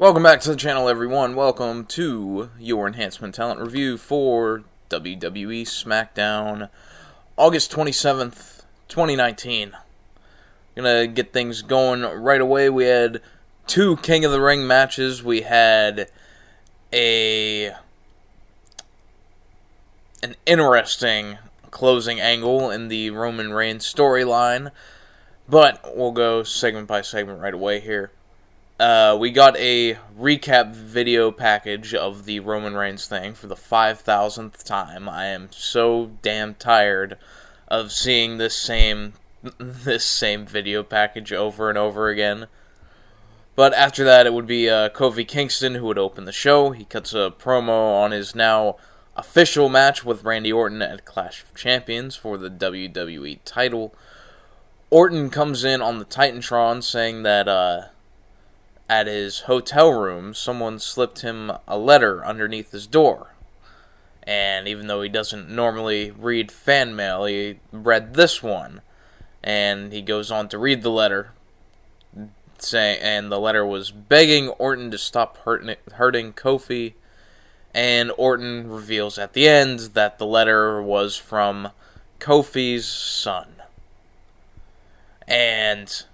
Welcome back to the channel, everyone. Welcome to your Enhancement Talent review for WWE SmackDown, August 27th, 2019. Gonna get things going right away. We had two King of the Ring matches. We had an interesting closing angle in the Roman Reigns storyline, but we'll go segment by segment right away here. We got a recap video package of the Roman Reigns thing for the 5,000th time. I am so damn tired of seeing this same video package over and over again. But after that, it would be Kofi Kingston who would open the show. He cuts a promo on his now official match with Randy Orton at Clash of Champions for the WWE title. Orton comes in on the Titantron saying that at his hotel room, someone slipped him a letter underneath his door. And even though he doesn't normally read fan mail, he read this one. And he goes on to read the letter, and the letter was begging Orton to stop hurting Kofi. And Orton reveals at the end that the letter was from Kofi's son. And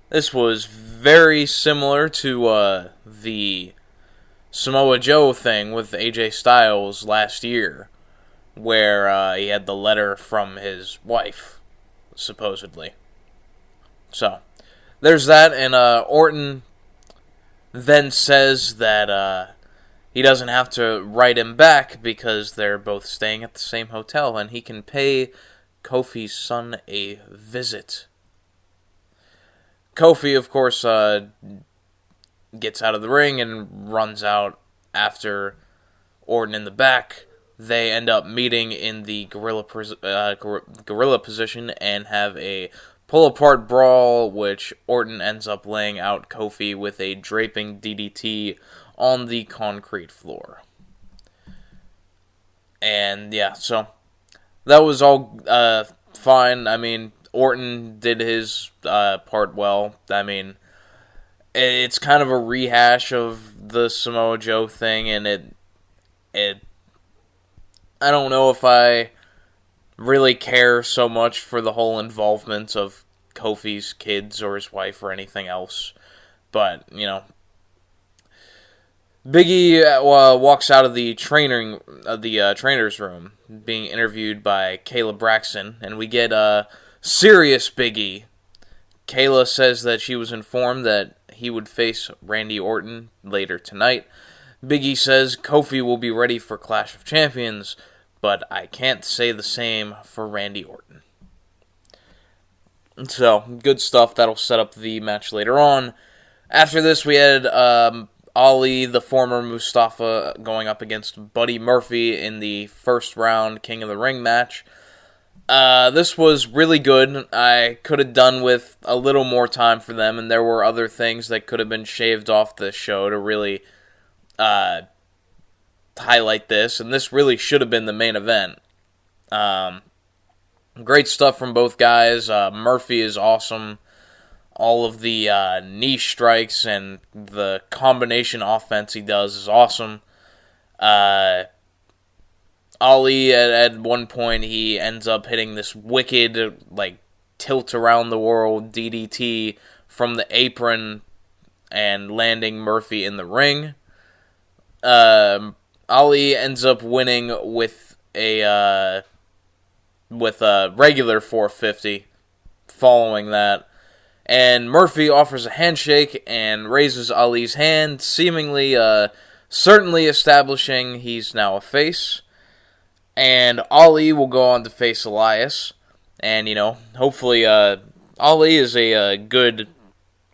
this was very similar to the Samoa Joe thing with AJ Styles last year, where he had the letter from his wife, supposedly. So, there's that, and Orton then says that he doesn't have to write him back because they're both staying at the same hotel, and he can pay Kofi's son a visit. Kofi, of course, gets out of the ring and runs out after Orton in the back. They end up meeting in the gorilla position and have a pull-apart brawl, which Orton ends up laying out Kofi with a draping DDT on the concrete floor. And, yeah, so that was all fine. I mean, Orton did his part well. I mean, it's kind of a rehash of the Samoa Joe thing, and it I don't know if I really care so much for the whole involvement of Kofi's kids or his wife or anything else. But, you know, Big E walks out of the trainer's room, being interviewed by Kayla Braxton, and we get serious Big E. Kayla says that she was informed that he would face Randy Orton later tonight. Big E says Kofi will be ready for Clash of Champions, but I can't say the same for Randy Orton. So, good stuff. That'll set up the match later on. After this, we had Ali, the former Mustafa, going up against Buddy Murphy in the first round King of the Ring match. This was really good. I could have done with a little more time for them, and there were other things that could have been shaved off the show to really highlight this, and this really should have been the main event. Great stuff from both guys. Murphy is awesome. All of the knee strikes and the combination offense he does is awesome. Ali, at one point, he ends up hitting this wicked, tilt around the world DDT from the apron and landing Murphy in the ring. Ali ends up winning with a regular 450 following that. And Murphy offers a handshake and raises Ali's hand, seemingly, certainly establishing he's now a face. And Ali will go on to face Elias. And, you know, hopefully Ali is a good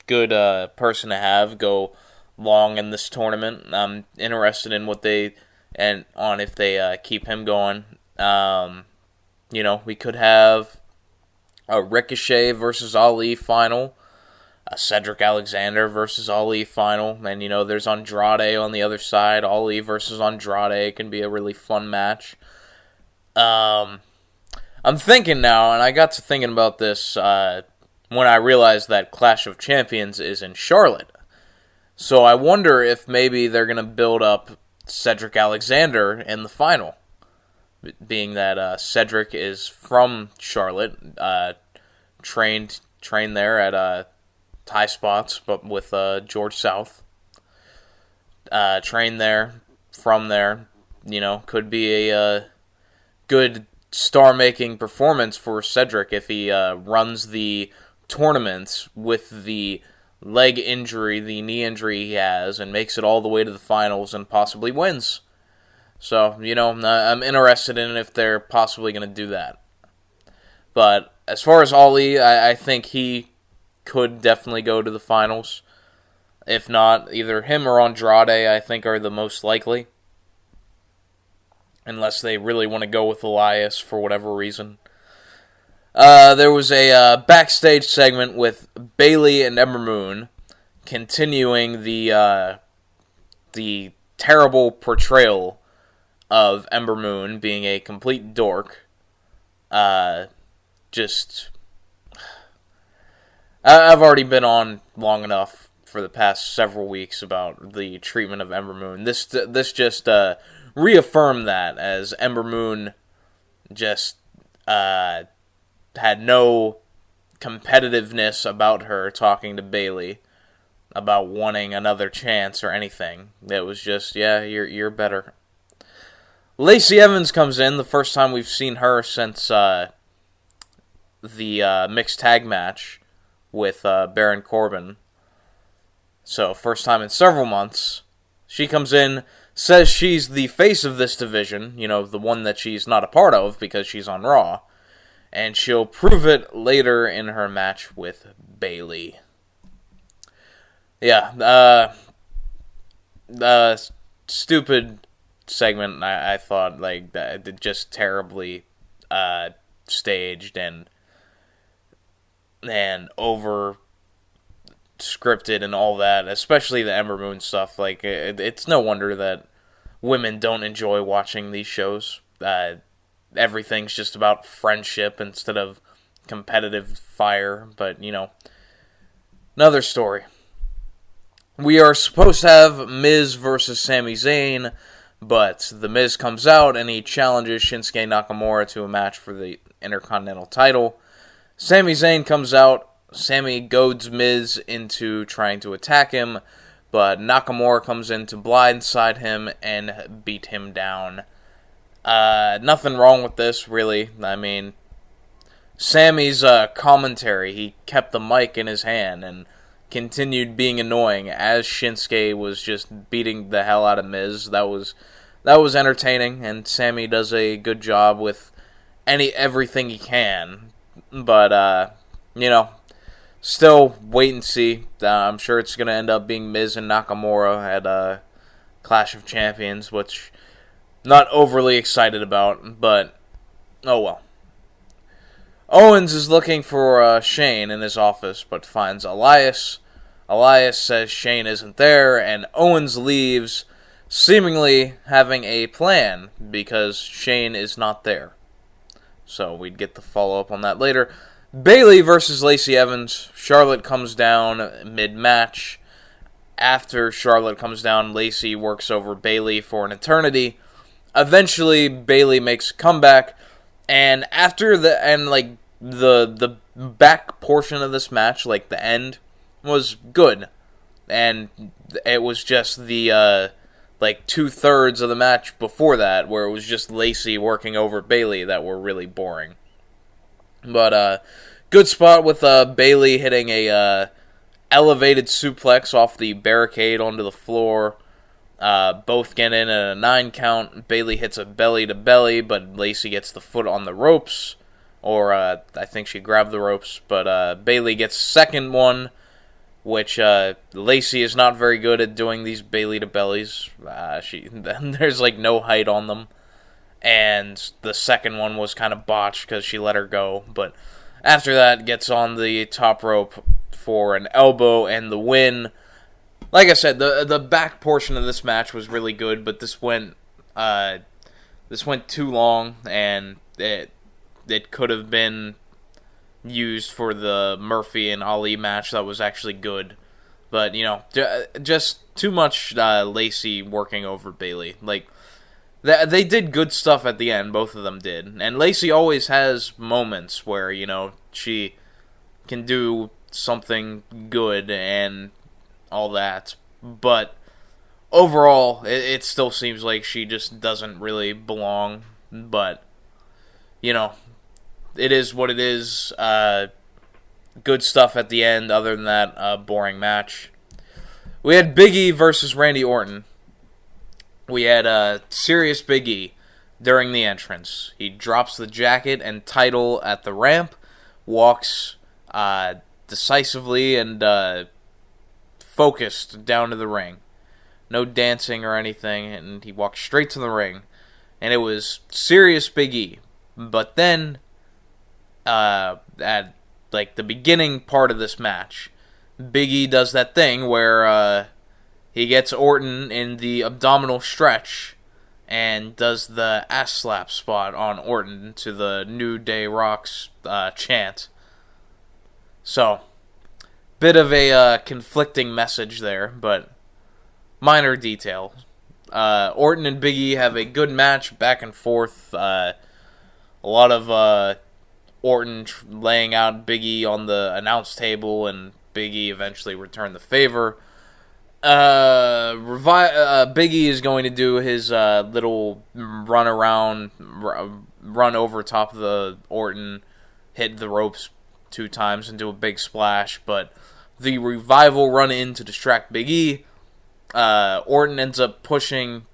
person to have go long in this tournament. I'm interested in if they keep him going. You know, we could have a Ricochet versus Ali final, a Cedric Alexander versus Ali final, and, you know, there's Andrade on the other side. Ali versus Andrade can be a really fun match. I'm thinking now, and I got to thinking about this when I realized that Clash of Champions is in Charlotte. So I wonder if maybe they're going to build up Cedric Alexander in the final, being that Cedric is from Charlotte, trained there at High Spots, but with George South. Trained there, from there, could be a good star-making performance for Cedric if he runs the tournaments with the leg injury, the knee injury he has, and makes it all the way to the finals and possibly wins. So, I'm interested in if they're possibly going to do that. But as far as Ali, I think he could definitely go to the finals. If not, either him or Andrade, I think, are the most likely. Unless they really want to go with Elias for whatever reason. There was a backstage segment with Bayley and Ember Moon continuing the terrible portrayal of Ember Moon being a complete dork. I've already been on long enough for the past several weeks about the treatment of Ember Moon. This just reaffirmed that, as Ember Moon just had no competitiveness about her talking to Bayley about wanting another chance or anything. It was just, you're better. Lacey Evans comes in, the first time we've seen her since the mixed tag match with Baron Corbin. So, first time in several months. She comes in, says she's the face of this division, the one that she's not a part of because she's on Raw. And she'll prove it later in her match with Bayley. Yeah, stupid segment, I thought, just terribly staged and over scripted and all that, especially the Ember Moon stuff. It's no wonder that women don't enjoy watching these shows. Everything's just about friendship instead of competitive fire, but, another story. We are supposed to have Miz versus Sami Zayn, but The Miz comes out and he challenges Shinsuke Nakamura to a match for the Intercontinental title. Sami Zayn comes out. Sami goads Miz into trying to attack him, but Nakamura comes in to blindside him and beat him down. Nothing wrong with this, really. I mean, Sami's commentary, he kept the mic in his hand and continued being annoying as Shinsuke was just beating the hell out of Miz. That was entertaining, and Sami does a good job with everything he can. But still wait and see. I'm sure it's going to end up being Miz and Nakamura at Clash of Champions, which not overly excited about, but oh well. Owens is looking for Shane in his office, but finds Elias. Elias says Shane isn't there, and Owens leaves, seemingly having a plan, because Shane is not there. So we'd get the follow-up on that later. Bayley versus Lacey Evans. Charlotte comes down mid-match. After Charlotte comes down, Lacey works over Bayley for an eternity. Eventually, Bayley makes a comeback, and after the back portion of this match, the end, was good. And it was just the 2/3 of the match before that, where it was just Lacey working over Bayley, that were really boring. But good spot with Bayley hitting a elevated suplex off the barricade onto the floor. Both get in at a 9 count. Bayley hits a belly to belly, but Lacey gets the foot on the ropes. Or I think she grabbed the ropes, but Bayley gets second one, which Lacey is not very good at doing these Bayley to bellies. There's no height on them. And the second one was kind of botched because she let her go. But after that, gets on the top rope for an elbow and the win. Like I said, the back portion of this match was really good, but this went too long, and it could have been used for the Murphy and Ali match that was actually good. But, just too much Lacey working over Bayley. Like, they did good stuff at the end, both of them did. And Lacey always has moments where, she can do something good and all that. But overall, it still seems like she just doesn't really belong. But, it is what it is. Good stuff at the end, other than that, boring match. We had Big E versus Randy Orton. We had serious Big E during the entrance. He drops the jacket and title at the ramp, walks decisively and focused down to the ring. No dancing or anything, and he walked straight to the ring. And it was serious Big E. But then, at the beginning part of this match, Big E does that thing where he gets Orton in the abdominal stretch and does the ass slap spot on Orton to the New Day Rocks chant. So, bit of a conflicting message there, but minor detail. Orton and Big E have a good match, back and forth. A lot of Orton laying out Big E on the announce table, and Big E eventually returned the favor. Big E is going to do his little run around, run over top of the Orton, hit the ropes 2 times and do a big splash, but the Revival run in to distract Big E. Orton ends up pushing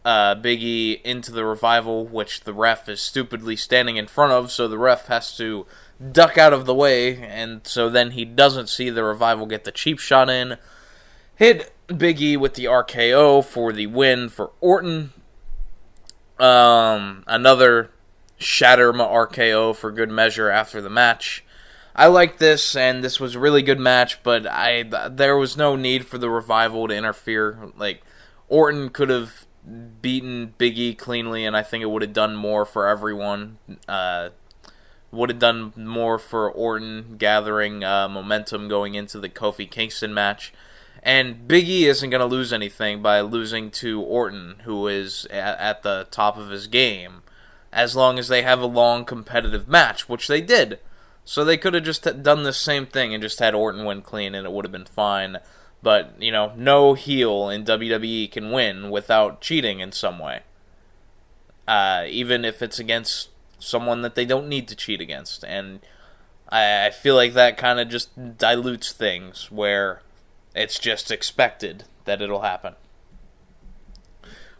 Big E into the Revival, which the ref is stupidly standing in front of, so the ref has to duck out of the way, and so then he doesn't see the Revival get the cheap shot in. Hit Big E with the RKO for the win for Orton. Another Shatterma RKO for good measure after the match. I like this, and this was a really good match, but there was no need for the Revival to interfere. Like, Orton could have beaten Big E cleanly, and I think it would have done more for everyone. Would have done more for Orton, gathering momentum going into the Kofi Kingston match. And Big E isn't going to lose anything by losing to Orton, who is at the top of his game, as long as they have a long competitive match, which they did. So they could have just done the same thing and just had Orton win clean, and it would have been fine. But, no heel in WWE can win without cheating in some way. Even if it's against someone that they don't need to cheat against. And I feel like that kind of just dilutes things, where it's just expected that it'll happen.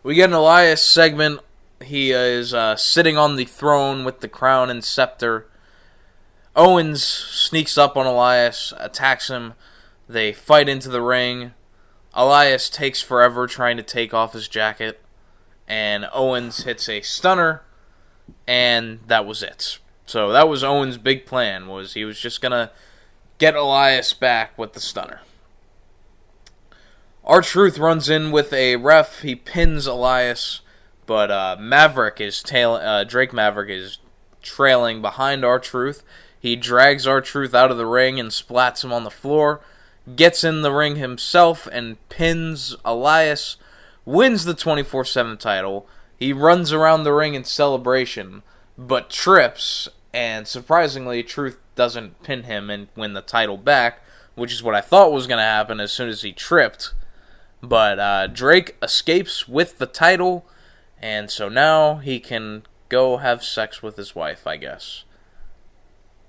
We get an Elias segment. He is sitting on the throne with the crown and scepter. Owens sneaks up on Elias, attacks him. They fight into the ring. Elias takes forever trying to take off his jacket. And Owens hits a stunner. And that was it. So that was Owens' big plan, was he was just going to get Elias back with the stunner. R-Truth runs in with a ref. He pins Elias, but Drake Maverick is trailing behind R-Truth. He drags R-Truth out of the ring and splats him on the floor, gets in the ring himself and pins Elias, wins the 24/7 title. He runs around the ring in celebration, but trips, and surprisingly, Truth doesn't pin him and win the title back, which is what I thought was going to happen as soon as he tripped. But Drake escapes with the title, and so now he can go have sex with his wife, I guess.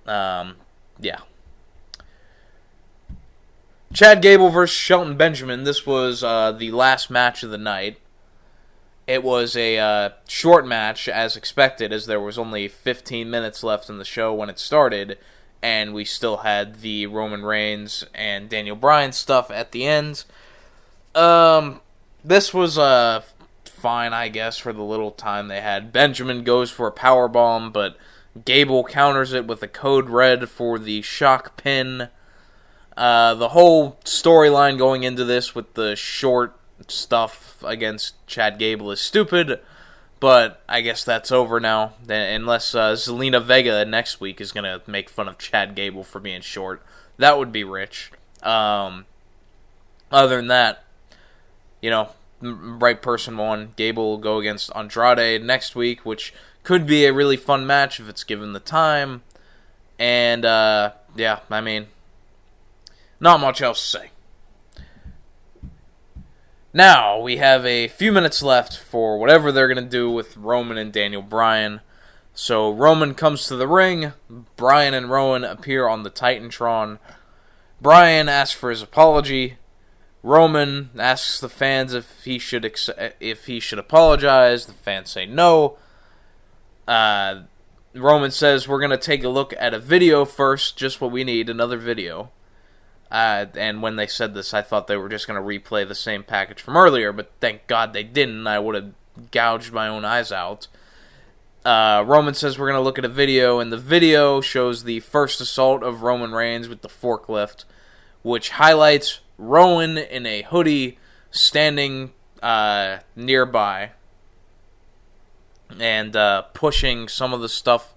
Yeah. Chad Gable versus Shelton Benjamin. This was the last match of the night. It was a short match, as expected, as there was only 15 minutes left in the show when it started, and we still had the Roman Reigns and Daniel Bryan stuff at the end. This was fine, I guess, for the little time they had. Benjamin goes for a powerbomb, but Gable counters it with a code red for the shock pin. The whole storyline going into this with the short stuff against Chad Gable is stupid, but I guess that's over now, unless Zelina Vega next week is going to make fun of Chad Gable for being short. That would be rich. Other than that, right person won. Gable will go against Andrade next week, which could be a really fun match if it's given the time. And, not much else to say. Now, we have a few minutes left for whatever they're going to do with Roman and Daniel Bryan. So, Roman comes to the ring. Bryan and Rowan appear on the Titantron. Bryan asks for his apology. Roman asks the fans if he should apologize. The fans say no. Roman says, we're going to take a look at a video first, just what we need, another video. And when they said this, I thought they were just going to replay the same package from earlier, but thank God they didn't. I would have gouged my own eyes out. Roman says we're going to look at a video, and the video shows the first assault of Roman Reigns with the forklift, which highlights Rowan in a hoodie standing nearby and pushing some of the stuff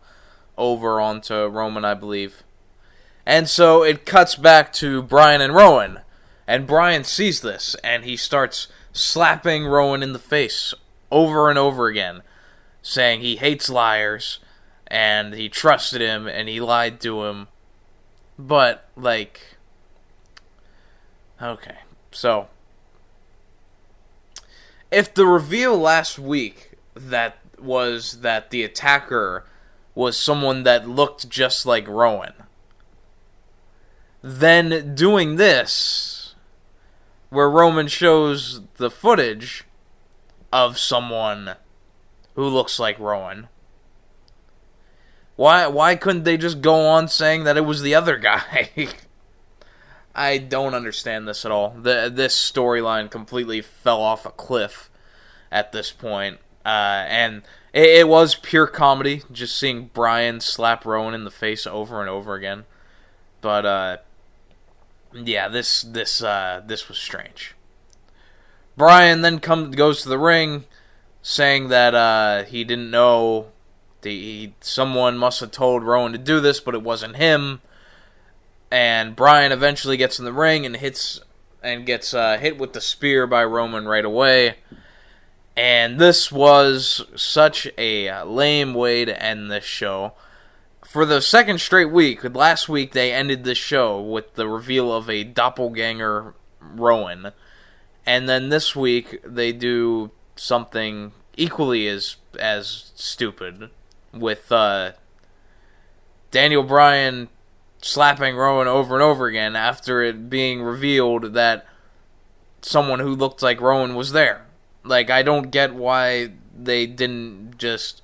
over onto Roman, I believe. And so it cuts back to Bryan and Rowan. And Bryan sees this, and he starts slapping Rowan in the face over and over again, saying he hates liars, and he trusted him, and he lied to him. But, okay. So, if the reveal last week that was that the attacker was someone that looked just like Rowan, then doing this, where Roman shows the footage of someone who looks like Rowan, why couldn't they just go on saying that it was the other guy? I don't understand this at all. This storyline completely fell off a cliff at this point. And it was pure comedy, just seeing Bryan slap Rowan in the face over and over again. But, this was strange. Bryan then goes to the ring, saying that he didn't know. Someone must have told Rowan to do this, but it wasn't him. And Bryan eventually gets in the ring and gets hit with the spear by Roman right away. And this was such a lame way to end this show. For the second straight week, last week they ended this show with the reveal of a doppelganger Rowan. And then this week they do something equally as stupid with Daniel Bryan slapping Rowan over and over again after it being revealed that someone who looked like Rowan was there. I don't get why they didn't just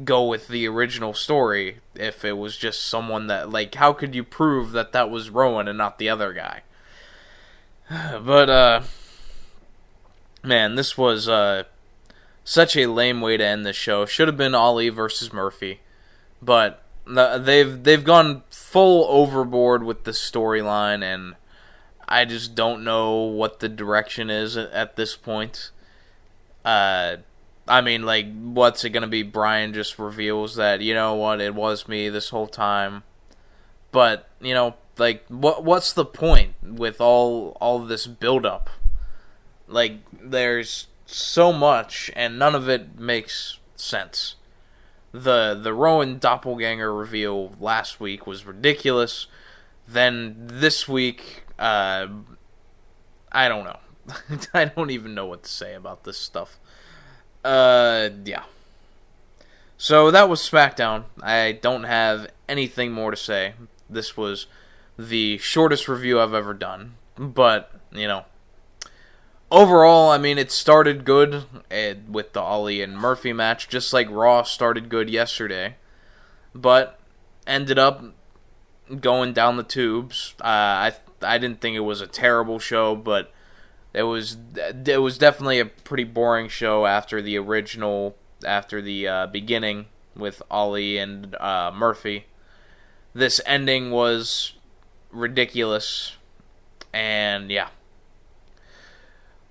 go with the original story if it was just someone that, how could you prove that was Rowan and not the other guy? But, man, this was such a lame way to end the show. Should have been Ali versus Murphy, but they've gone full overboard with the storyline, and I just don't know what the direction is at this point. What's it gonna be? Bryan just reveals that, you know what, it was me this whole time. But, what's the point with all this build-up? There's so much, and none of it makes sense. The Rowan doppelganger reveal last week was ridiculous. Then this week, I don't know. I don't even know what to say about this stuff. Yeah. So that was SmackDown. I don't have anything more to say. This was the shortest review I've ever done. But, overall, it started good with the Ali and Murphy match, just like Raw started good yesterday. But ended up going down the tubes. I didn't think it was a terrible show, but it was definitely a pretty boring show after the beginning with Ali and Murphy. This ending was ridiculous, and yeah.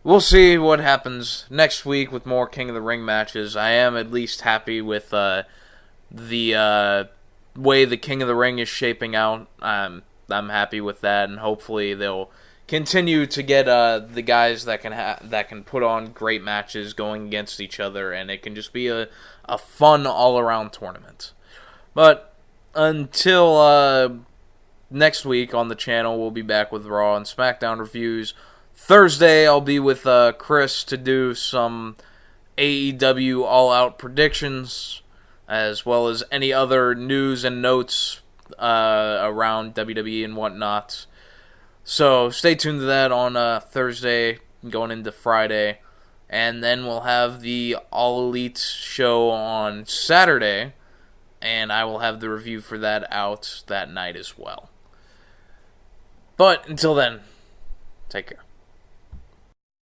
We'll see what happens next week with more King of the Ring matches. I am at least happy with the way the King of the Ring is shaping out. I'm happy with that, and hopefully they'll continue to get the guys that can put on great matches going against each other, and it can just be a fun all-around tournament. But until next week on the channel, we'll be back with Raw and SmackDown reviews. Thursday, I'll be with Chris to do some AEW All-Out predictions, as well as any other news and notes around WWE and whatnot. So stay tuned to that on Thursday, going into Friday. And then we'll have the All Elite show on Saturday, and I will have the review for that out that night as well. But until then, take care.